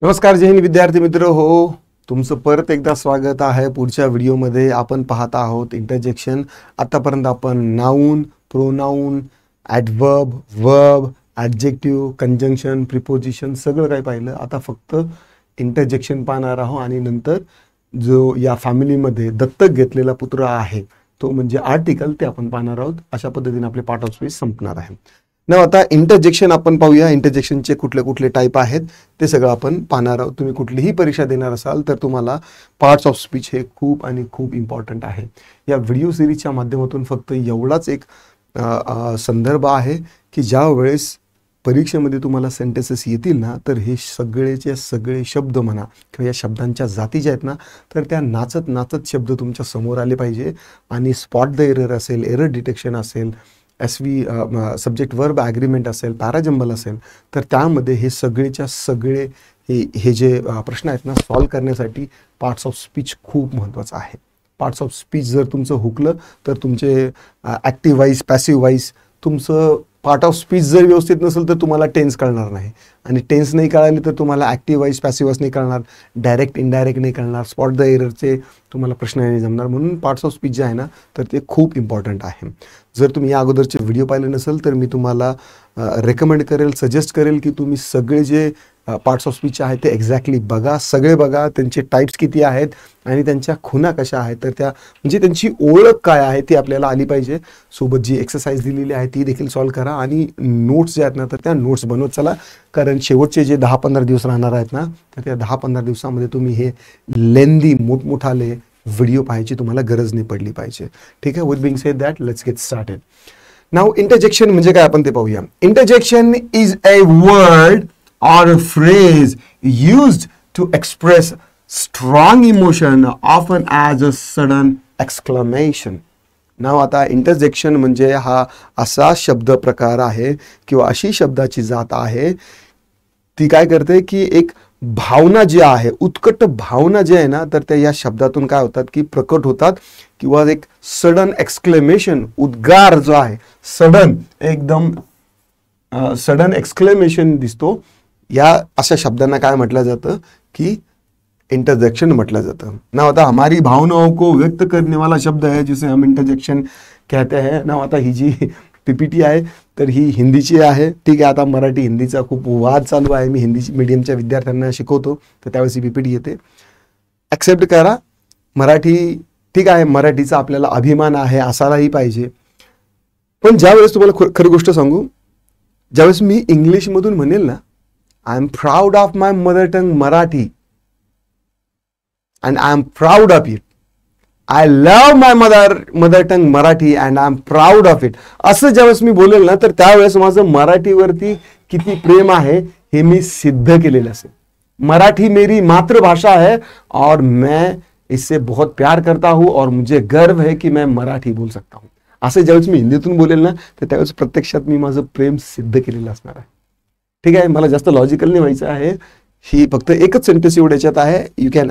नमस्कार, जय हिंद विद्यार्थी मित्र हो. तुमचं परत एकदा स्वागत आहे. पुढच्या व्हिडिओमध्ये आपण पाहत आहोत इंटरजेक्शन. आतापर्यंत आपण noun, pronoun, adverb, verb, adjective, conjunction, preposition सगळं काही पाहिलं. आता फक्त इंटरजेक्शन पाहणार आहोत आणि नंतर जो या फॅमिलीमध्ये दत्तक घेतलेला पुत्र आहे तो म्हणजे आर्टिकल, ते आपण पाहणार आहोत. अशा पद्धतीने आपले पार्ट ऑफ स्पीच संपणार आहे. ना आता इंटरजेक्शन आपण पाहूया. इंटरजेक्शनचे कुठले कुठले टाईप आहेत ते सगळं आपण पाहणार आहोत. तुम्ही कुठलीही परीक्षा देणार असाल तर तुम्हाला पार्ट्स ऑफ स्पीच हे खूप आणि खूप इम्पॉर्टंट आहे. या व्हिडिओ सिरीजच्या माध्यमातून फक्त एवढाच एक संदर्भ आहे की ज्या वेळेस परीक्षेमध्ये तुम्हाला सेंटेन्सेस येतील ना, तर हे सगळेचे सगळे शब्द म्हणा किंवा या शब्दांच्या जाती ज्या आहेत ना, तर त्या नाचत नाचत शब्द तुमच्या समोर आले पाहिजे. आणि स्पॉट द एरर असेल, एरर डिटेक्शन असेल, सब्जेक्ट वर्ब ॲग्रीमेंट असेल, पॅराजंबल असेल, तर त्यामध्ये हे सगळेच्या सगळे हे जे प्रश्न आहेत ना, सॉल्व करण्यासाठी पार्ट्स ऑफ स्पीच खूप महत्त्वाचं आहे. पार्ट्स ऑफ स्पीच जर तुमचं हुकलं तर तुमचे ॲक्टिव्ह वाईज, पॅसिव्ह वाईज, तुमचं पार्ट ऑफ स्पीच जर व्यवस्थित नसेल तर तुम्हाला टेन्स कळणार नाही. आणि टेन्स नाही कळाली तर तुम्हाला ॲक्टिव्ह वाईज, पॅसिव्ह वाईज नाही कळणार, डायरेक्ट इनडायरेक्ट नाही कळणार, स्पॉट द एररचे तुम्हाला प्रश्न नाही जमणार. म्हणून पार्ट्स ऑफ स्पीच जे आहे ना, तर ते खूप इम्पॉर्टंट आहे. जर तुम्ही या अगोदरचे व्हिडिओ पाहिले नसेल तर मी तुम्हाला रेकमेंड करेल, सजेस्ट करेल की तुम्ही सगळे जे पार्ट्स ऑफ स्पीच आहेत ते एक्झॅक्टली बघा, सगळे बघा. त्यांचे टाईप्स किती आहेत आणि त्यांच्या खुणा कशा आहेत, तर त्या म्हणजे त्यांची ओळख काय आहे ती आपल्याला आली पाहिजे. सोबत जी एक्सरसाइज दिलेली आहे ती देखील सॉल्व करा आणि नोट्स जे आहेत ना, तर त्या नोट्स बनवत चला. कारण शेवटचे जे 10-15 दिवस राहणार आहेत ना, तर त्या 10-15 दिवसामध्ये तुम्ही हे लेंदी मोठमोठाले व्हिडिओ पाहायची तुम्हाला गरज नाही पडली पाहिजे. ठीक आहे. With Bing sed that, let's get started. Now interjection म्हणजे काय आपण ते पाहूया. Interjection is a word or a phrase used to express strong emotion, often as a sudden exclamation. Now आता इंटरजेक्शन म्हणजे हा असा शब्द प्रकार आहे किंवा अशी शब्दाची जात आहे, ती काय करते की एक भावना जी आहे, उत्कट भावना जी आहे ना, तर त्या या शब्दातून काय होतात की प्रकट होतात किंवा एक सडन एक्सक्लेमेशन, उद्गार जो आहे, सडन एकदम सडन एक्सक्लेमेशन दिसतो. या अशा शब्दांना काय म्हटलं जातं की इंटरजेक्शन म्हटलं जातं. ना आता हमारी भावनाओं को व्यक्त करने वाला शब्द है जिसे हम इंटरजेक्शन कहते हैं. ना आता ही जी पीपीटी आहे तर ही हिंदीची आहे. ठीक आहे. आता मराठी हिंदीचा खूप वाद चालू आहे. मी हिंदी मीडियमच्या विद्यार्थ्यांना शिकवतो तर त्यावेळेस ही पीपीटी येते. ॲक्सेप्ट करा. मराठी ठीक आहे, मराठीचा आपल्याला अभिमान आहे, असायलाही पाहिजे. पण ज्यावेळेस तुम्हाला खरी गोष्ट सांगू, ज्यावेळेस मी इंग्लिशमधून म्हणेल ना, I am proud of my mother tongue Marathi and I am proud of it. I love my mother tongue Marathi and I am proud of it. असं ज्यावेळेस मी बोलेल ना, तर त्यावेळेस माझं मराठीवरती किती प्रेम आहे हे मी सिद्ध केलेलं असेल. मराठी मेरी मातृभाषा है और मैं इससे बहुत प्यार करता हूँ और मुझे गर्व है कि मैं मराठी बोल सकता हूँ. असं ज्यावेळेस मी हिंदीतून बोलेल ना, तर त्यावेळेस प्रत्यक्षात मी माझं प्रेम सिद्ध केलेलं असणार आहे. ठीक आहे. मला जास्त लॉजिकल नाही व्हायचं आहे. ही फक्त एकच सेंटेन्स एवढ्याच्यात आहे. You can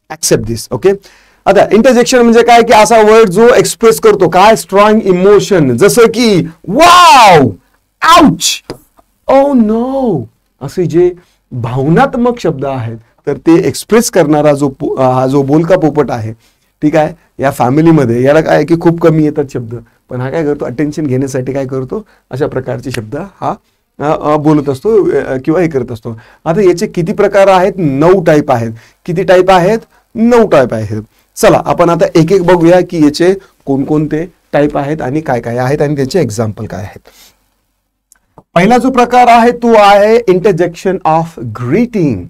accept this. Okay. आता इंटरजेक्शन म्हणजे काय की असा वर्ड जो एक्सप्रेस करतो काय, स्ट्रॉंग इमोशन, जसं की वाव, आउच, ओ नो, असे जे भावनात्मक शब्द आहेत तर ते एक्सप्रेस करणारा हा जो बोलका पोपट आहे, ठीक आहे, या फॅमिलीमध्ये याला काय की खूप कमी येतात शब्द, पण हा काय करतो, अटेन्शन घेण्यासाठी काय करतो, अशा प्रकारचे शब्द हा बोलत असतो किंवा हे करत असतो. आता याचे किती प्रकार आहेत? 9 टाईप आहेत. किती टाईप आहेत? 9 टाईप आहेत. चला आपण आता एक एक बघूया की याचे कोणकोणते टाईप आहेत आणि काय काय आहेत आणि त्याचे एक्झाम्पल काय आहेत. पहिला जो प्रकार आहे तो आहे इंटरजेक्शन ऑफ ग्रीटिंग.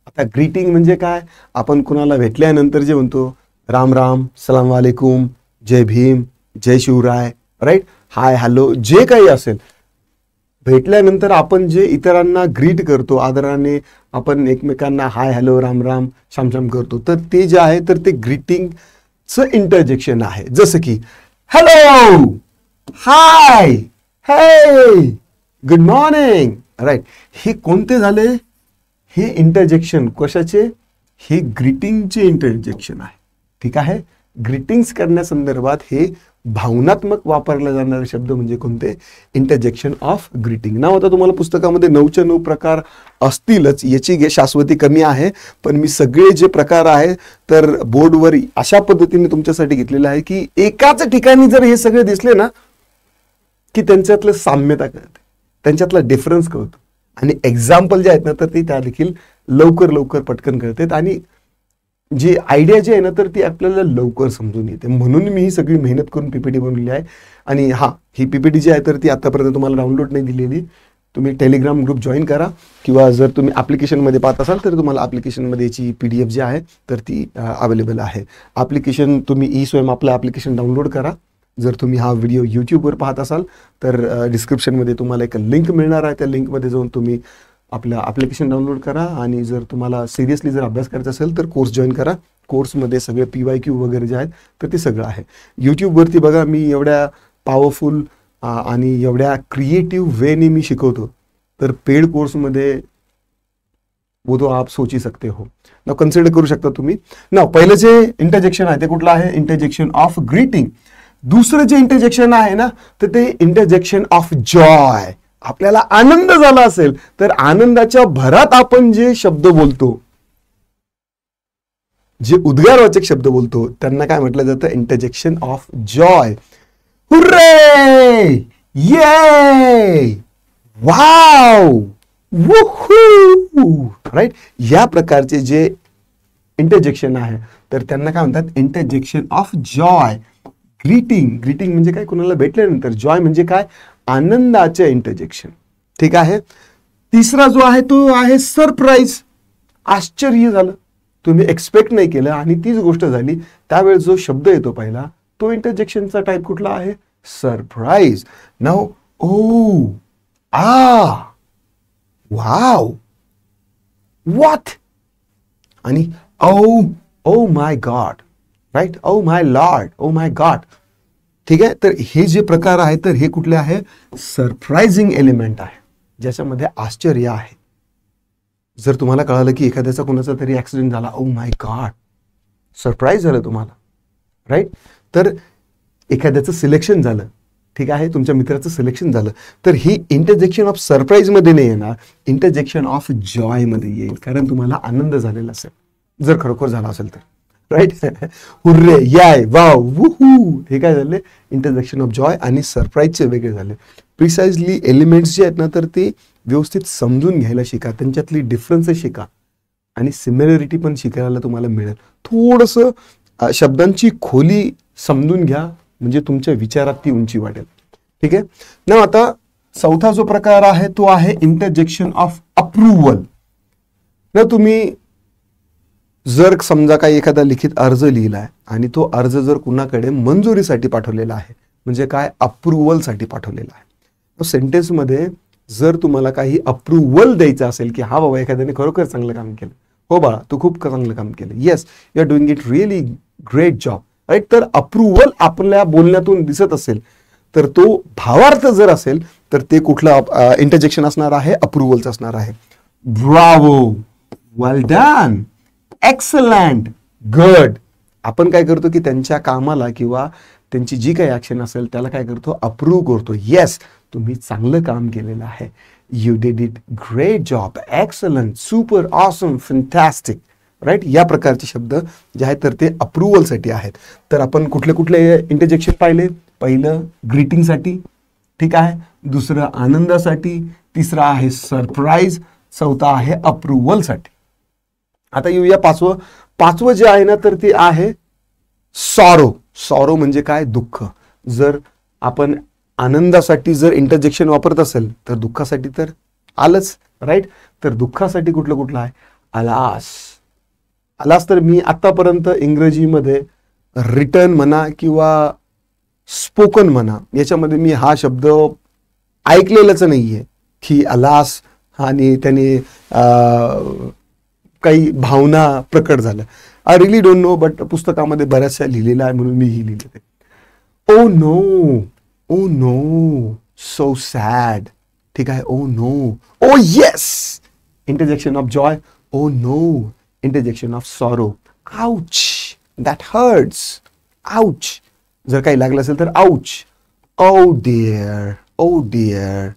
आता ग्रीटिंग म्हणजे काय? आपण कुणाला भेटल्यानंतर जे म्हणतो राम राम, सलाम वालेकुम, जय भीम, जय शिवराय, राईट, हाय, हॅलो, जे काही असेल, भेटल्यानंतर आपण जे इतरांना ग्रीट करतो, आदराने आपण एकमेकांना हाय, हॅलो, राम राम, शाम शाम करतो, तर ते जे आहे तर ते ग्रीटिंगचं इंटरजेक्शन आहे. जसं की hello, hi, hey, good morning, right. हे कोणते झाले? हे इंटरजेक्शन कशाचे? हे ग्रीटिंगचे इंटरजेक्शन आहे. ठीक आहे. ग्रीटिंग्स करण्यासंदर्भात हे भावनात्मक वापरले जाणारे शब्द म्हणजे कोणते? Interjection of greeting. नाव आता तुम्हाला पुस्तकामध्ये 9च्या 9 प्रकार असतीलच, याची शाश्वती कमी आहे, पण मी सगळे जे प्रकार आहे तर बोर्डवर अशा पद्धतीने तुमच्यासाठी घेतलेलं आहे की एकाच ठिकाणी जर हे सगळे दिसले ना की त्यांच्यातलं साम्यता कळते, त्यांच्यातला डिफरन्स कळतो आणि एक्झाम्पल जे आहेत ना तर ती त्या देखील लवकर लवकर पटकन कळतात आणि जी आयडिया जी आहे ना तर ती आपल्याला लवकर समजून येते. म्हणून मी ही सगळी मेहनत करून पीपीटी बनवली आहे. आणि ही पीपीटी जी आहे तर ती आतापर्यंत तुम्हाला डाउनलोड नाही दिलेली. तुम्ही टेलिग्राम ग्रुप जॉईन करा किंवा जर तुम्ही ॲप्लिकेशनमध्ये पाहत असाल तर तुम्हाला ॲप्लिकेशनमध्ये याची PDF जी आहे तर ती अवेलेबल आहे. ॲप्लिकेशन तुम्ही स्वयं आपलं ॲप्लिकेशन डाउनलोड करा. जर तुम्ही हा व्हिडिओ यूट्यूबवर पाहत असाल तर डिस्क्रिप्शनमध्ये तुम्हाला एक लिंक मिळणार आहे. त्या लिंकमध्ये जाऊन तुम्ही आपलं ॲप्लिकेशन डाउनलोड करा आणि जर तुम्हाला सिरियसली जर अभ्यास करायचा असेल तर कोर्स जॉईन करा. कोर्समध्ये सगळे PYQ वगैरे जे आहेत तर ते सगळं आहे. यूट्यूबवरती बघा मी एवढ्या पॉवरफुल आणि एवढ्या क्रिएटिव्ह वेने मी शिकवतो, तर पेड कोर्समध्ये वो तो आप सोच ही सकते हो. नाव कन्सिडर करू शकता तुम्ही. नाव पहिलं जे इंटरजेक्शन आहे ते कुठलं आहे? Interjection of greeting. दुसरं जे इंटरजेक्शन आहे ना तर ते इंटरजेक्शन ऑफ जॉय. आपल्याला आनंद झाला असेल तर आनंदाच्या भरात आपण जे शब्द बोलतो, जे उद्गारवाचक शब्द बोलतो, त्यांना काय म्हटलं जातं? Interjection of joy. Hurray, yay, wow, वूहू, right. या प्रकारचे जे इंटरजेक्शन आहे तर त्यांना काय म्हणतात? Interjection of Joy. ग्रीटिंग म्हणजे काय? कोणाला भेटल्यानंतर. जॉय म्हणजे काय? आनंदाचे इंटरजेक्शन. ठीक आहे. तिसरा जो आहे तो आहे सरप्राईज. आश्चर्य झालं, तुम्ही एक्सपेक्ट नाही केलं आणि तीच गोष्ट झाली, त्यावेळेस जो शब्द येतो पहिला तो इंटरजेक्शनचा टाईप कुठला आहे? Surprise. Now oh, wow, what आणि oh my god, right. Oh my lord, oh my god. ठीक आहे. तर हे जे प्रकार आहे तर हे कुठले आहे? सरप्राइजिंग एलिमेंट आहे, ज्याच्यामध्ये आश्चर्य आहे. जर तुम्हाला कळालं की एखाद्याचा कोणाचा तरी ऍक्सिडेंट झाला, ओ माय गॉड, सरप्राईज झालं तुम्हाला, राईट. तर एखाद्याचं सिलेक्शन झालं, ठीक आहे, तुमच्या मित्राचं सिलेक्शन झालं, तर ही इंटरजेक्शन ऑफ सरप्राईज मध्ये नाही येणार, इंटरजेक्शन ऑफ जॉय मध्ये येईल, कारण तुम्हाला आनंद झालेला असेल, जर खरोखर झाला असेल तर, राईट. हुर्रे, याय, वाव, वूहू, हे काय झाले? इंटरजेक्शन ऑफ जॉय आणि सरप्राईजचे वेगळे झाले. प्रिसाइजली एलिमेंट्स जे आहेत ना तर ते व्यवस्थित समजून घ्यायला शिका, त्यांच्यातली डिफरन्सेस शिका आणि सिमिलरिटी पण शिकायला तुम्हाला मिळेल. थोडंसं शब्दांची खोली समजून घ्या, म्हणजे तुमच्या विचारात ती उंची वाढेल. ठीक आहे ना. आता चौथा जो प्रकार आहे तो आहे इंटरजेक्शन ऑफ अप्रुव्हल. ना तुम्ही जर समजा काही एखादा लिखित अर्ज लिहिलाय आणि तो अर्ज जर कुणाकडे मंजुरीसाठी पाठवलेला आहे, म्हणजे काय? अप्रुव्हलसाठी पाठवलेला आहे. सेंटेन्समध्ये जर तुम्हाला काही अप्रुव्हल द्यायचं असेल की हा बाबा एखाद्याने खरोखर चांगलं काम केलं, हो बाळा तू खूप चांगलं काम केलं, yes you are doing it really great job, right. तर अप्रुव्हल आपल्या बोलण्यातून दिसत असेल तर तो भावार्थ जर असेल तर ते कुठलं इंटरजेक्शन असणार आहे? अप्रुव्हलचं असणार आहे. Bravo, well done, excellent, good. आपण काय करतो की त्यांच्या कामाला किंवा त्यांची जी काही ऍक्शन असेल त्याला काय करतो? अप्रूव्ह करतो. येस, तुम्ही चांगलं काम केलेलं आहे, you did it, great job, excellent, super, awesome, fantastic, right. या प्रकारचे शब्द जे आहेत तर ते अप्रुव्हलसाठी आहेत. तर आपण कुठले कुठले इंटरजेक्शन पाहिले? पहिलं ग्रीटिंगसाठी, ठीक आहे, दुसरं आनंदासाठी, तिसरं आहे सरप्राईज, चौथा आहे अप्रुव्हलसाठी. आता येऊया पाचवं जे आहे ना तर ते आहे सॉरो. सॉरो म्हणजे काय? दुःख. जर आपण आनंदासाठी जर इंटरजेक्शन वापरत असेल तर दुःखासाठी तर आलंच, राईट. तर दुःखासाठी कुठलं आहे? अलास. अलास तर मी आतापर्यंत इंग्रजीमध्ये रिटन म्हणा किंवा स्पोकन म्हणा याच्यामध्ये मी हा शब्द ऐकलेलाच नाहीये की अलास आणि त्याने काही भावना प्रकट झाल्या. I really don't know, but पुस्तकामध्ये बऱ्याचशा लिहिलेलं आहे म्हणून मी ही लिहिलेलं आहे. Oh no, oh no, so sad, ठीक आहे. Oh no, oh yes, interjection of joy. Oh no, interjection of sorrow, ouch, that hurts, ouch. जर काही लागलं असेल तर ouch. Oh dear, oh dear.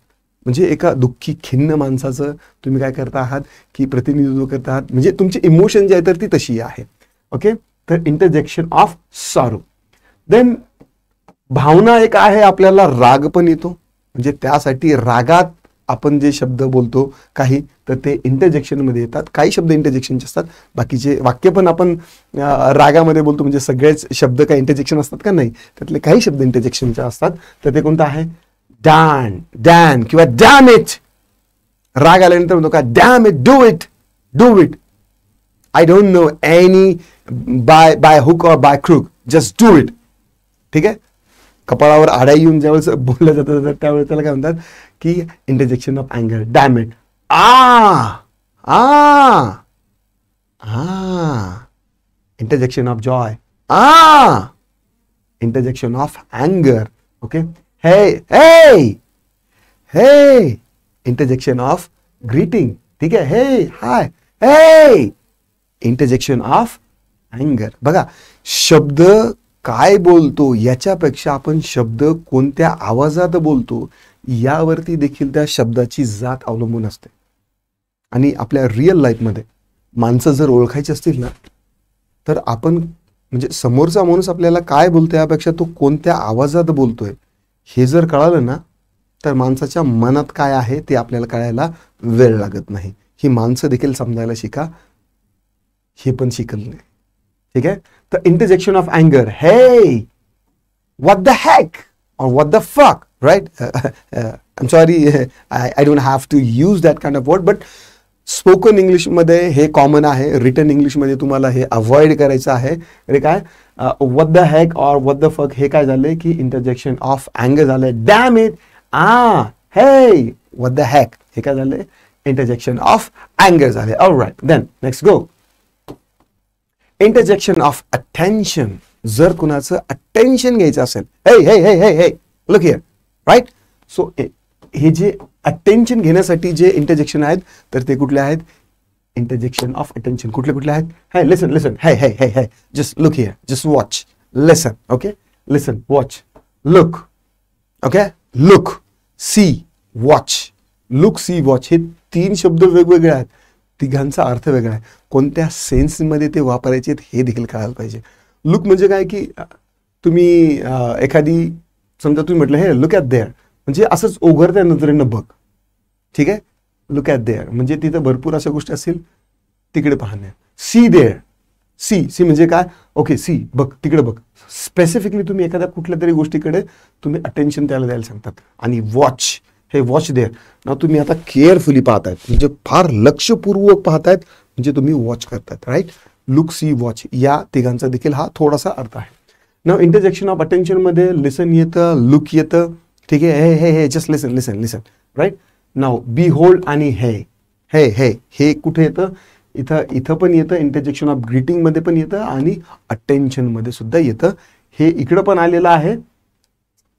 म्हणजे एका दुःखी खिन्न माणसाचं तुम्ही काय करता आहात की प्रतिनिधित्व करता आहात. म्हणजे तुमची इमोशन जी आहे तर ती तशी आहे. ओके, तर इंटरजेक्शन ऑफ सॉरो. देन भावना एक आहे, आपल्याला राग पण येतो. म्हणजे त्यासाठी रागात आपण जे शब्द बोलतो काही, तर ते इंटरजेक्शन मध्ये येतात. काही शब्द इंटरजेक्शनचे असतात, बाकीचे वाक्य पण आपण रागामध्ये बोलतो. म्हणजे सगळेच शब्द काही इंटरजेक्शन असतात का? नाही, त्यातले काही शब्द इंटरजेक्शनचे असतात. तर ते कोणतं आहे? डॅन, डॅन किंवा डॅम इट. राग आल्यानंतर म्हणतो का damn it, do it, do it. I don't know any by hook or by crook, just do it. ठीक आहे. कपाळावर आड्या येऊन ज्यावेळेस बोललं जातं त्यावेळेस त्याला काय म्हणतात की इंटरजेक्शन ऑफ अँगर. Damn it. Interjection of joy. Interjection of अँगर. Okay. हे हे हे इंटरजेक्शन ऑफ ग्रीटिंग. ठीक आहे. हे हाय, हे इंटरजेक्शन ऑफ अँगर. बघा, शब्द काय बोलतो याच्यापेक्षा आपण शब्द कोणत्या आवाजात बोलतो यावरती देखील त्या शब्दाची जात अवलंबून असते. आणि आपल्या रिअल लाईफमध्ये माणसं जर ओळखायची असतील ना, तर आपण म्हणजे समोरचा माणूस आपल्याला काय बोलतोय यापेक्षा तो कोणत्या आवाजात बोलतोय हे जर कळालं ना, तर माणसाच्या मनात काय आहे ते आपल्याला कळायला वेळ लागत नाही. ही माणसं देखील समजायला शिका, हे पण शिकल नाही. ठीक आहे. तर इंटरजेक्शन ऑफ अँगर. हे व्हॉट द हॅक और what the fuck, right. I am sorry, I don't have to use that kind of word, but spoken इंग्लिशमध्ये हे कॉमन आहे. रिटन इंग्लिशमध्ये तुम्हाला हे अवॉइड करायचं आहे. अरे काय व्हॉट द हॅक और व्हॉट द फक हे काय झालंय की इंटरजेक्शन ऑफ अँगर झालंय. डॅम इट, हे व्हॉट द हॅक हे काय झालंय? इंटरजेक्शन ऑफ अँगर झाले. Alright, then next go. Interjection of attention. जर कुणाचं अटेन्शन घ्यायचं असेल, हे हे हे हे हे लुक हिअर, राईट. सो हे जे अटेन्शन घेण्यासाठी जे इंटरजेक्शन आहेत तर ते कुठले आहेत? इंटरजेक्शन ऑफ अटेन्शन कुठले कुठले आहेत? हे लिसन, लिसन, हे hey hey hey just look here, just watch, listen. Okay, listen, watch, look. Okay, look, see, watch. Look, see, watch हे तीन शब्द वेगवेगळे आहेत. तिघांचा अर्थ वेगळा आहे. कोणत्या सेन्समध्ये ते वापरायचे हे देखील कळायला पाहिजे. लुक म्हणजे काय की तुम्ही एखादी समजा तुम्ही म्हटलं हे लुक ॲट देअर, म्हणजे असंच ओघरत्या नजरेनं बघ. ठीक आहे. लुक ॲट देअर म्हणजे तिथं भरपूर अशा गोष्टी असतील, तिकडे पाहणे. सी देअर, सी, सी म्हणजे काय? ओके, सी बघ, तिकडे बघ. स्पेसिफिकली तुम्ही एखाद्या कुठल्या तरी गोष्टीकडे तुम्ही अटेन्शन त्याला द्यायला सांगतात. आणि वॉच, हे वॉच देअर ना, तुम्ही आता केअरफुली पाहतायत म्हणजे फार लक्षपूर्वक पाहतायत म्हणजे तुम्ही वॉच करतायत. राईट. लुक, सी, वॉच या तिघांचा देखील हा थोडासा अर्थ आहे. ना इंटरजेक्शन ऑफ अटेन्शन मध्ये लिसन येतं, लुक येतं. ठीक आहे. हे हे हे जस्ट लिसन, लिसन, लिसन. राईट. नाव बी होल्ड आणि हे हे हे हे कुठे येतं? इथं पण येतं. इंटरजेक्शन ऑफ ग्रीटिंग मध्ये पण येतं आणि अटेन्शन मध्ये सुद्धा येतं. हे इकडं पण आलेलं आहे,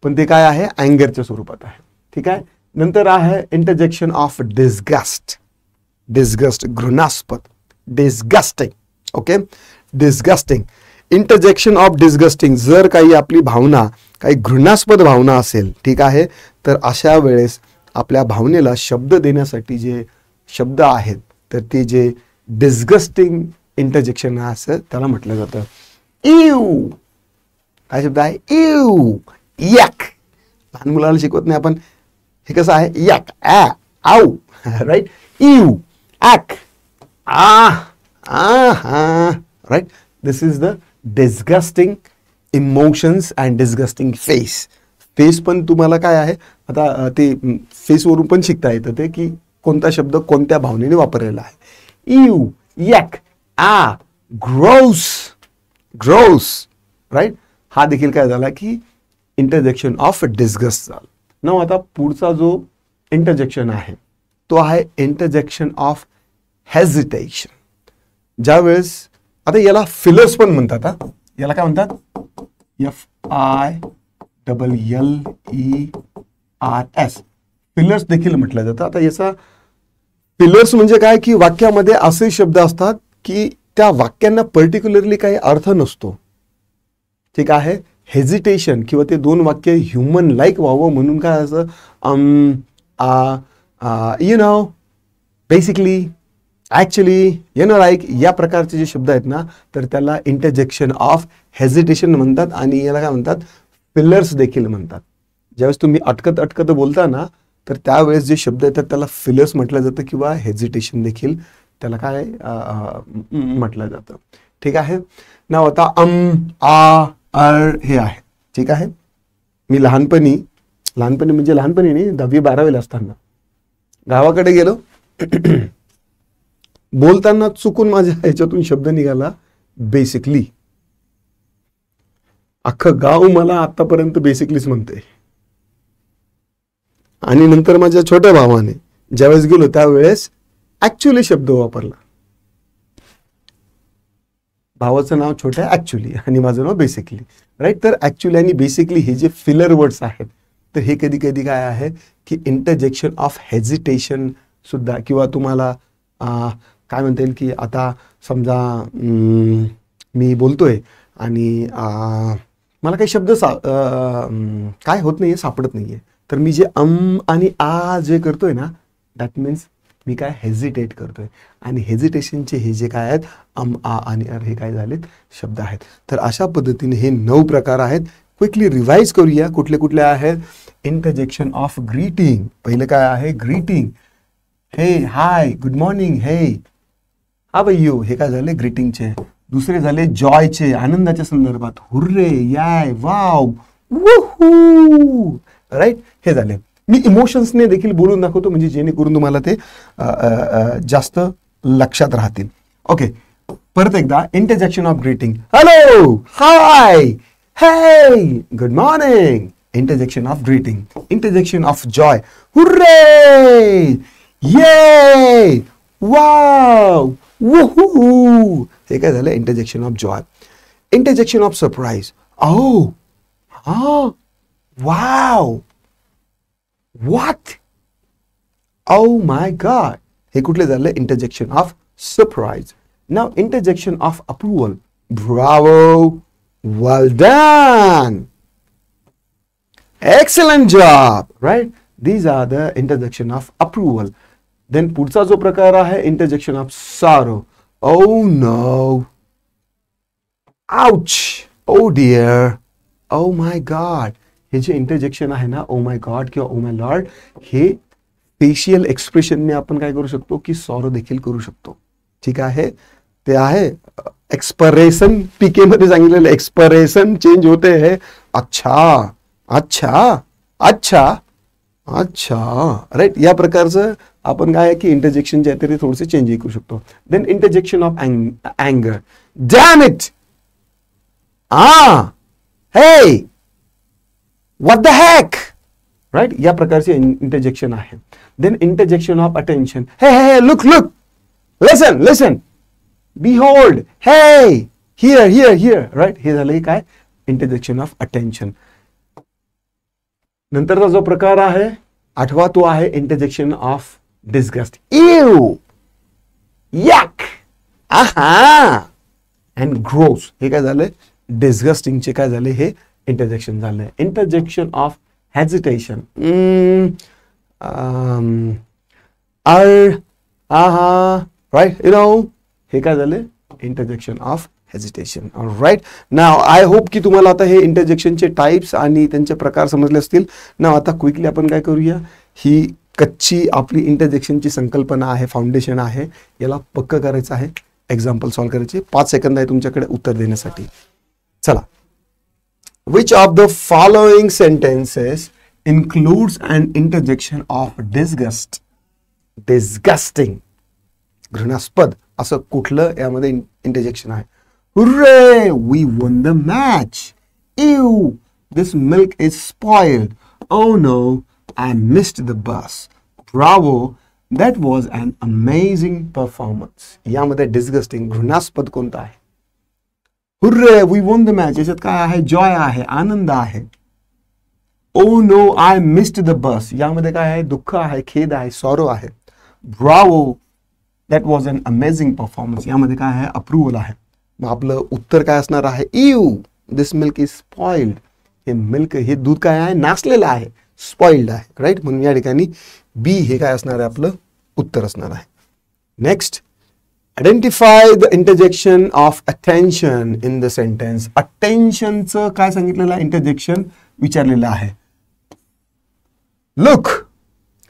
पण ते काय आहे? अँगरच्या स्वरूपात आहे. ठीक आहे. नंतर आहे इंटरजेक्शन ऑफ डिस्गस्ट. डिस्गस्ट, घृणास्पद, disgusting. Okay, disgusting. Interjection of disgusting. जर काही आपली भावना काही घृणास्पद भावना असेल, ठीक आहे, तर अशा वेळेस आपल्या भावनेला शब्द देण्यासाठी जे शब्द आहेत तर ते जे डिस्गस्टिंग इंटरजेक्शन असं त्याला म्हटलं जातं. इव, काय शब्द आहे? इव, यक. लहान मुलाला शिकवत नाही आपण, हे कसं आहे? यक, ouch, right. Eww, ack, right. This is the disgusting emotions and disgusting face. Face पण तुम्हाला काय आहे आता ते फेसवरून पण शिकता येतं ते की कोणता शब्द कोणत्या भावनेने वापरलेला आहे. इव, यक, ग्रोस, ग्रोस. राईट. हा देखील काय झाला की इंटरजेक्शन ऑफ डिस्गस्ट झाला. ना आता पुढचा जो इंटरजेक्शन आहे तो आहे इंटरजेक्शन ऑफ हेजिटेशन. ज्यावेळेस आता याला फिलर्स पण म्हणतात. याला काय म्हणतात? FILLERS फिलर्स देखील म्हटलं जातं. आता याचा फिलर्स म्हणजे काय की वाक्यामध्ये असे शब्द असतात की त्या वाक्यांना पर्टिक्युलरली काही अर्थ नसतो. ठीक आहे. हेजिटेशन किंवा ते दोन वाक्य ह्युमन लाईक व्हावं म्हणून काय असं you know basically actually you know like या प्रकारचे जे शब्द आहेत ना तर त्याला इंटरजेक्शन ऑफ हेजिटेशन म्हणतात आणि याला काय म्हणतात फिलर्स देखील म्हणतात. ज्यावेळेस तुम्ही अटकत बोलता ना तर त्यावेळेस जे शब्द येतात त्याला फिलर्स म्हटलं जातं किंवा हेजिटेशन देखील त्याला काय म्हटलं जातं. ठीक आहे. नाव आता हे आहे. ठीक आहे. मी लहानपणी म्हणजे लहानपणी नाही 10वी 12वीला असताना गावाकडे गेलो. बोलताना चुकून माझ्या ह्याच्यातून शब्द निघाला बेसिकली. अख्खं गाव मला आतापर्यंत बेसिकलीच म्हणते. आणि नंतर माझ्या छोट्या भावाने ज्यावेळेस गेलो त्यावेळेस ऍक्च्युली शब्द वापरला. भावाचं नाव छोट्या ऍक्च्युली आणि माझं नाव बेसिकली. राईट. तर ऍक्च्युली आणि बेसिकली हे जे फिलर वर्ड्स आहेत तर हे कधी कधी काय आहे की इंटरजेक्शन ऑफ हेजिटेशन सुद्धा किंवा तुम्हाला काय म्हणता येईल की आता समजा मी बोलतोय आणि मला काही शब्द काय होत नाहीये सापडत नाहीये तर मी जे आणि जे करतोय ना दॅट मीन्स मी काय हेजिटेट करतोय. आणि हेजिटेशनचे हे जे काय आहेत आणि हे काय झालेत शब्द आहेत. तर अशा पद्धतीने हे 9 प्रकार आहेत. क्विकली रिवाइज करूया कुठले कुठले आहेत. Interjection of greeting. पहिले काय आहे ग्रीटिंग. हे हाय गुड मॉर्निंग हे हाव आर यू हे काय झाले ग्रीटिंगचे. दुसरे झाले जॉयचे आनंदाच्या संदर्भात हुर्रे याय वाव वूहू. राईट. हे झाले. मी इमोशन्सने देखील बोलून दाखवतो म्हणजे जेणेकरून तुम्हाला ते जास्त लक्षात राहतील. ओके. परत एकदा interjection of greeting. Hello hi hey good morning. Interjection of greeting. Interjection of joy hurray yay wow woohoo. हे काय झालं interjection of joy. Interjection of surprise. Oh ha wow what oh my God. हे कुठले झाले interjection of surprise. Now interjection of approval. Bravo well done excellent job. Right. These are the interjection of approval. Then पुढचा जो प्रकार आहे interjection of sorrow. Oh no ouch oh dear oh my God. हे जे interjection आहे ना ओ my God किंवा ओ my Lord हे फेशियल एक्सप्रेशनने आपण काय करू शकतो की सॉरो देखील करू शकतो. ठीक आहे. ते आहे एक्सप्रेशन. पीके मध्ये सांगितलेलं एक्सप्रेशन चेंज होते है. अच्छा अच्छा अच्छा अच्छा. राईट. या प्रकारचं आपण काय आहे की इंटरजेक्शन जे आहे ते थोडेसे चेंज करू शकतो. देन इंटरजेक्शन ऑफ अँगर. डॅम इट हे व्हॉट द हॅक. राईट. या प्रकारचे इंटरजेक्शन आहे. Then interjection of attention. Hey look look listen listen behold hey here here here. Right. हे झालं काय इंटरजेक्शन ऑफ अटेन्शन. नंतरचा जो प्रकार आहे 8वा तो आहे इंटरजेक्शन ऑफ डिस्गस्ट. इव यक आहा अँड ग्रोस. हे काय झालंय डिस्गस्टिंगचे काय झाले हे इंटरजेक्शन झालंय. Interjection of hesitation. Right. You know हे काय झाले interjection of hesitation. Right. Now I hope की तुम्हाला आता हे इंटरजेक्शनचे टाइप्स आणि त्यांचे प्रकार समजले असतील. नाव आता क्विकली आपण काय करूया. ही कच्ची आपली इंटरजेक्शनची संकल्पना आहे फाउंडेशन आहे याला पक्क करायचं आहे. एक्झाम्पल सॉल्व्ह करायचे. 5 सेकंद आहे तुमच्याकडे उत्तर देण्यासाठी. चला. Which of the following sentences includes an interjection of disgust? Disgusting. घृणास्पद असं कुठलं यामध्ये इंटरजेक्शन आहे. Hooray! We won the match. Ew! This milk is spoiled. Oh no! I missed the bus. Bravo! That was an amazing performance. यामध्ये disgusting घृणास्पद कोणता आहे. Hurray we won the match. याच्यात काय आहे जॉय आहे आनंद आहे. Oh no I missed the bus. यामध्ये काय आहे दुःख आहे खेद आहे सॉरो आहे. Bravo that was an amazing performance. यामध्ये काय आहे अप्रुव्हल आहे. मग आपलं उत्तर काय असणार आहे इव. दिस मिल्क इज स्पॉइल्ड. हे मिल्क, हे दूध काय आहे, नासलेलं आहे, स्पॉइल्ड आहे, राईट. म्हणून या ठिकाणी बी हे काय असणार आहे, आपलं उत्तर असणार आहे. Next, identify the interjection of attention in the sentence. अटेन्शनचं काय सांगितलेलं आहे, इंटरजेक्शन विचारलेलं आहे. Look,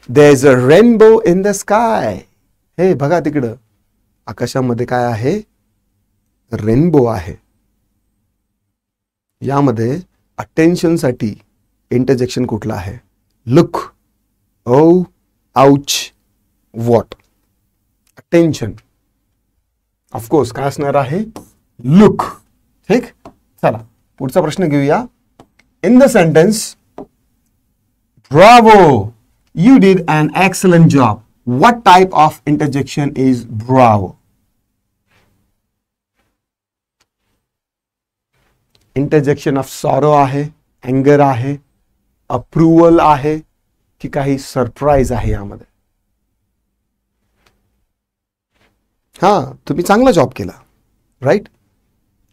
there is a rainbow in the sky. हे बघा तिकडं आकाशामध्ये काय आहे, रेनबो आहे. यामध्ये अटेन्शन साठी इंटरजेक्शन कुठला आहे, look, oh, ouch, what. Attention of course काय असणार आहे, लुक. ठीक, चला पुढचा प्रश्न घेऊया. In the sentence, bravo, you did an excellent job. What type of interjection is bravo. Interjection of sorrow आहे, अँगर आहे, अप्रुव्हल आहे, की काही सरप्राईज आहे यामध्ये. हा, तुम्ही चांगला जॉब केला, राईट.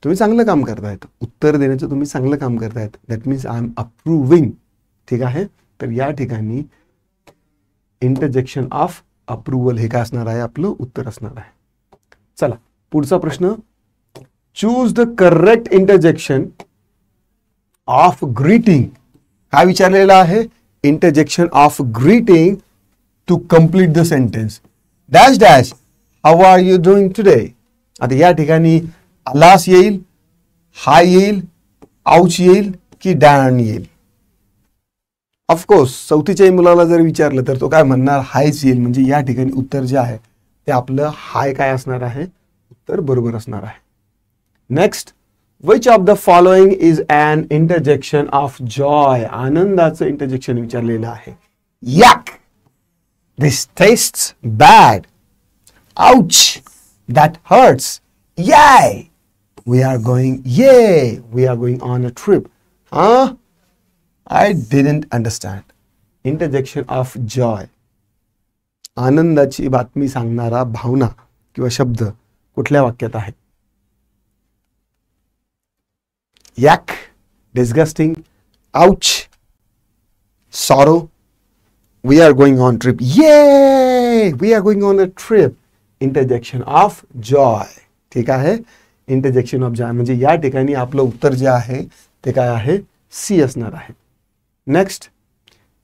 तुम्ही चांगलं काम करतायत, उत्तर देण्याचं तुम्ही चांगलं काम करतायत. That means I am approving. ठीक आहे, तर या ठिकाणी इंटरजेक्शन ऑफ अप्रुव्हल हे काय असणार आहे, आपलं उत्तर असणार आहे. चला पुढचा प्रश्न. Choose the correct interjection of greeting. काय विचारलेलं आहे, interjection of greeting to complete the sentence. Dash dash, how are you doing today. आता या ठिकाणी अलास येईल, हाय येईल, आउच येईल, की डॅन येईल. ऑफकोर्स चौथीच्याही मुलाला जर विचारलं तर तो काय म्हणणार, हायच येईल. म्हणजे या ठिकाणी उत्तर जे आहे ते आपलं हाय काय असणार आहे, उत्तर बरोबर असणार आहे. Next, which of the following is an interjection of joy. आनंदाचं इंटरजेक्शन विचारलेलं आहे. Yuck, this tastes bad. Ouch, that hurts. Yay, we are going on a trip. Huh? I didn't understand. Interjection of joy. आनंदाची बातमी सांगणारा भावना किंवा शब्द कुठल्या वाक्यात आहे. Yuck, disgusting, ouch, sorrow, we are going on trip. Yay, we are going on a trip. Interjection of joy. ठीक आहे, इंटरजेक्शन ऑफ जॉय म्हणजे या ठिकाणी आपलं उत्तर जे आहे ते काय आहे, सी असणार आहे. Next,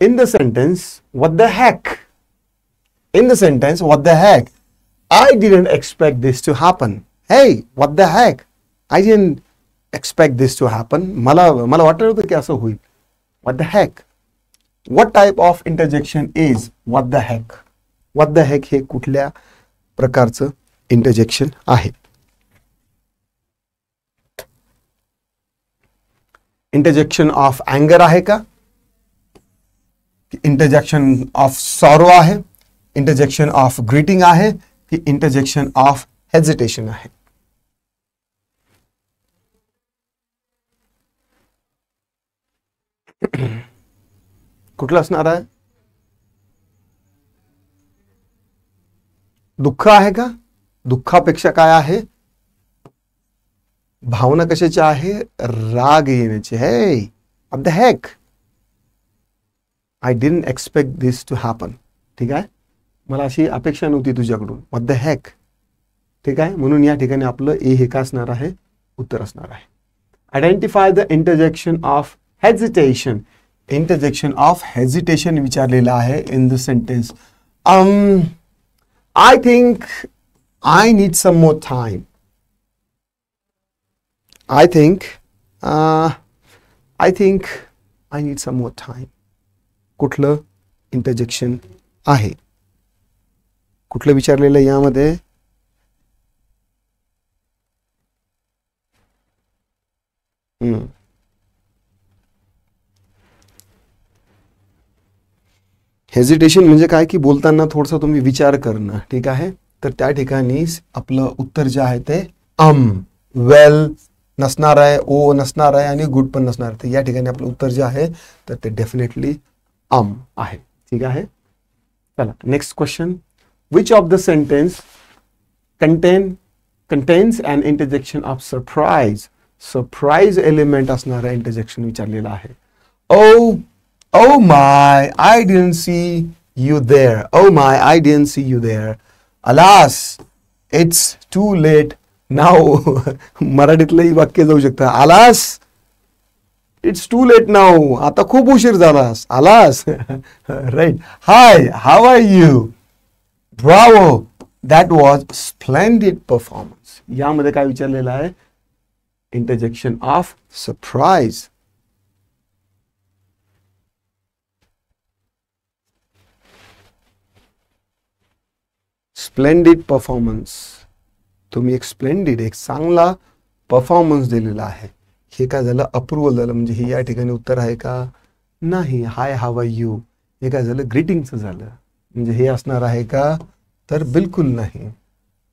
in the sentence what the heck. In the sentence what the heck. I didn't expect this to happen. Hey what the heck, I didn't expect this to happen. मला वाटलं होतं की असं होईल. What the heck. What type of interjection is what the heck. What the heck हे कुठल्या प्रकारचं interjection आहे. इंटरजेक्शन ऑफ अँगर आहे का, इंटरजेक्शन ऑफ सॉरो आहे, इंटरजेक्शन ऑफ ग्रीटिंग आहे, की इंटरजेक्शन ऑफ हेजिटेशन आहे. कुठलं असणार आहे. दुःख आहे का, दुःखापेक्षा काय आहे, भावना कशाची आहे, राग येण्याची. हे what the heck, I didn't expect this to happen. ठीक आहे, मला अशी अपेक्षा नव्हती तुझ्याकडून. व्हॉट द हेक. ठीक आहे, म्हणून या ठिकाणी आपलं ए हे काय असणार आहे, उत्तर असणार आहे. Identify the interjection of hesitation. Interjection of hesitation विचारलेलं आहे in the sentence. I think I need some more time. I think I need some more time. कुठलं इंटरजेक्शन आहे, कुठलं विचारलेलं यामध्ये. हेजिटेशन म्हणजे काय की बोलताना थोडासा तुम्ही विचार करणं. ठीक आहे, तर त्या ठिकाणी आपलं उत्तर जे आहे ते वेल नसणार आहे, ओ नसणार आहे आणि गुड पण नसणार आहे. तर या ठिकाणी आपलं उत्तर जे आहे तर ते डेफिनेटली आहे. ठीक आहे, चला next question. Which of the sentence contains an interjection of surprise. Surprise element असणारा इंटरजेक्शन विचारलेला आहे. Oh my I didn't see you there. Oh my I didn't see you there. Alas it's too late now. मराठीतलंही वाक्य जाऊ शकतं. आलास it's too late now. आता खूप उशीर झालास. आलास. Right. Hi, how are you? Bravo, that was splendid performance. यामध्ये काय विचारलेलं आहे? Interjection of surprise. Splendid performance. तुम्ही एक स्प्लेंडिड, एक चांगला परफॉर्मन्स दिलेला आहे. हे काय झालं? अप्रुव्हल झालं. म्हणजे हे या ठिकाणी उत्तर आहे का? नाही. हाय, हाऊ आर यू हे काय झालं? ग्रीटिंगचं झालं. म्हणजे हे असणार आहे का? तर बिलकुल नाही.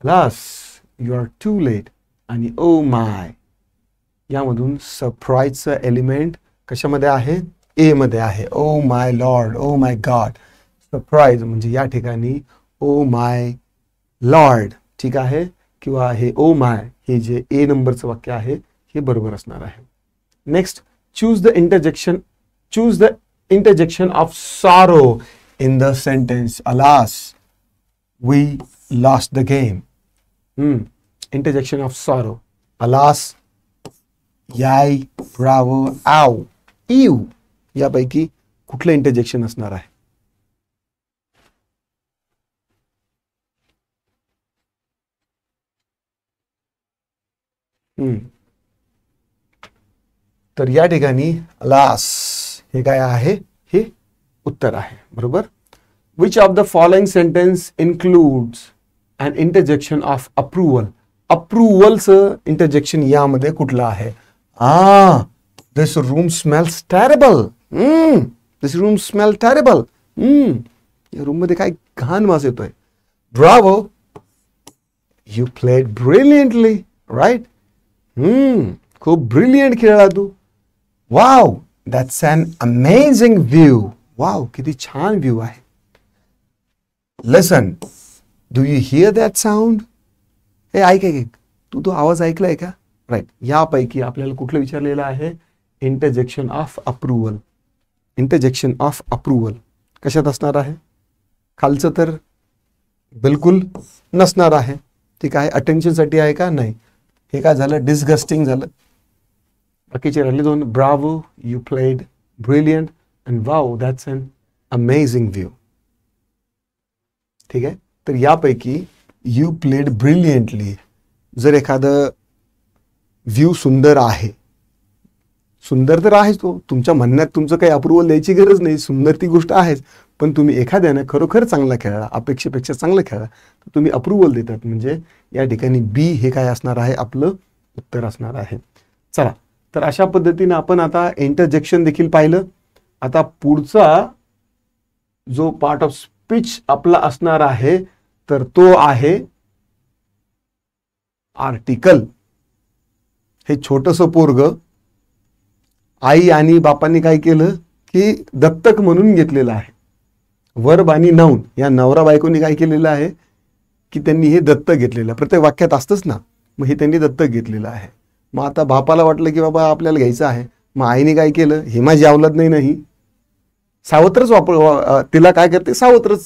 लास यू आर टू लेट आणि ओ माय यामधून सरप्राईजचं एलिमेंट कशामध्ये आहे? ए मध्ये आहे. Oh my lord, oh my God. Surprise म्हणजे या ठिकाणी ओ माय लॉर्ड, ठीक आहे, किंवा हे ओ माय हे जे ए नंबरचं वाक्य आहे हे बरोबर असणार आहे. Next, choose the interjection of sorrow in the sentence. Alas we lost the game. Interjection of sorrow. Alas, yay, bravo, aw, ew यापैकी कुठलं इंटरजेक्शन असणार आहे? तर या ठिकाणी लास हे काय आहे? हे उत्तर आहे. बरोबर. Which of the following sentence includes an interjection of approval. अप्रुव्हलचं इंटरजेक्शन यामध्ये कुठलं आहे? This room smells terrible. This room smell terrible. या रूम मध्ये काय घाण वास येतोय. Bravo, you played brilliantly. Right. खूप ब्रिलियंट खेळला तू. Wow, that's an amazing view. Wow, किती छान व्ह्यू आहे. Listen, do you hear that sound? हे ऐक, तू तो आवाज ऐकलाय का? राईट. यापैकी आपल्याला कुठलं विचारलेलं आहे? Interjection of approval. Interjection of approval कशात असणार आहे? खालचं तर बिलकुल नसणार आहे. ठीक आहे. अटेन्शनसाठी आहे का? नाही. हे काय झालं? डिस्गस्टिंग झालं. बाकीचे राहिले दोन. Bravo, you played brilliant, and wow, that's an amazing view. ठीक आहे. तर यापैकी यू प्लेड ब्रिलियंटली जर एखादं व्ह्यू सुंदर आहे, सुंदर तर आहेच तो, तुमच्या म्हणण्यात तुमचं काही अप्रुव्हल द्यायची गरज नाही, सुंदर ती गोष्ट आहेच, पण तुम्ही एखाद्याने खरोखर चांगला खेळला, अपेक्षेपेक्षा चांगला खेळला, तर तुम्ही अप्रुव्हल देतात. म्हणजे या ठिकाणी बी हे काय असणार आहे? आपलं उत्तर असणार आहे. चला, तर अशा पद्धतीने आपण आता इंटरजेक्शन देखील पाहिलं. आता पुढचा जो पार्ट ऑफ स्पीच आपला असणार आहे तर तो आहे आर्टिकल. हे छोटंसं पोरग आई आणि बापांनी काय केलं की दत्तक म्हणून घेतलेलं आहे. वर्ब आणि नाऊन या नवरा बायकोनी काय केलेलं आहे की त्यांनी हे दत्तक घेतलेलं आहे. प्रत्येक वाक्यात असतंच ना, मग हे त्यांनी दत्तक घेतलेलं आहे. मग आता बापाला वाटलं की बाबा आपल्याला घ्यायचं आहे, मग आईने काय केलं, हे माझी अवलाद नाही, सावत्रच तिला काय करते, सावत्रच,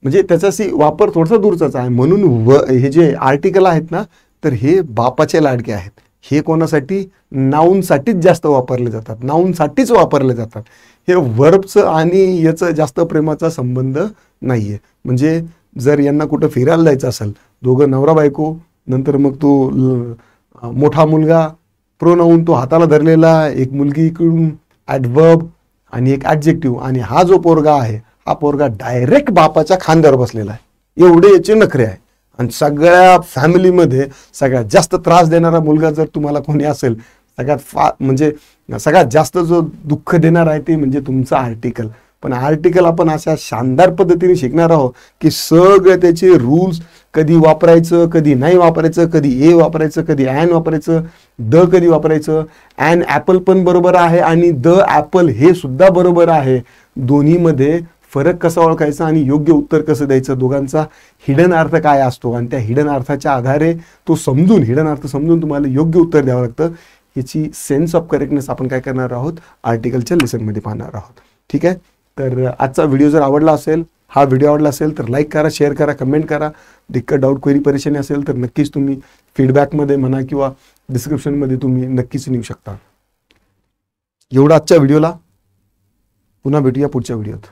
म्हणजे त्याचाशी वापर थोडासा दूरचाच आहे. म्हणून हे जे आर्टिकल आहेत ना, तर हे बापाचे लाडके आहेत. हे कोणासाठी? नाऊनसाठीच जास्त वापरले जातात, नाऊनसाठीच वापरले जातात. हे वर्बचं आणि याचं जास्त प्रेमाचा संबंध नाहीये. म्हणजे जर यांना कुठं फिरायला जायचं असेल, दोघं नवरा बायको, नंतर मग तो मोठा मुलगा, प्रोनाऊन तो हाताला धरलेला, एक मुलगी इकडून, ॲडवर्ब आणि एक ॲडजेक्टिव्ह, आणि हा जो पोरगा आहे हा पोरगा डायरेक्ट बापाच्या खांद्यावर बसलेला आहे. एवढे याचे नखरे आहे. आणि सगळ्या फॅमिलीमध्ये सगळ्यात जास्त त्रास देणारा मुलगा जर तुम्हाला कोणी असेल, म्हणजे सगळ्यात जास्त जो दुःख देणार आहे ते म्हणजे तुमचं आर्टिकल. पण आर्टिकल आपण अशा शानदार पद्धतीने शिकणार आहोत की सगळे त्याचे रूल्स, कधी वापरायचं, कधी नाही वापरायचं, कधी ए वापरायचं, कधी ॲन वापरायचं, द कधी वापरायचं. ॲन ॲपल पण बरोबर आहे आणि द ॲपल हे सुद्धा बरोबर आहे. दोन्हीमध्ये फरक कसा ओळखायचा आणि योग्य उत्तर कसं द्यायचं, दोघांचा हिडन अर्थ काय असतो आणि त्या हिडन अर्थाच्या आधारे तो समजून, हिडन अर्थ समजून तुम्हाला योग्य उत्तर द्यावं लागतं. याची सेन्स ऑफ करेक्टनेस आपण काय करणार आहोत, आर्टिकलच्या लेसनमध्ये पाहणार आहोत. ठीक आहे. तर आजचा व्हिडिओ जर आवडला असेल, हा व्हिडिओ आवडला असेल तर लाईक करा, शेअर करा, कमेंट करा. दिक्कत, डाऊट, क्वेरी, परेशानी असेल तर नक्कीच तुम्ही फीडबॅकमध्ये म्हणा किंवा डिस्क्रिप्शनमध्ये तुम्ही नक्कीच लिहू शकता. एवढं आजच्या व्हिडिओला. पुन्हा भेटूया पुढच्या व्हिडिओत.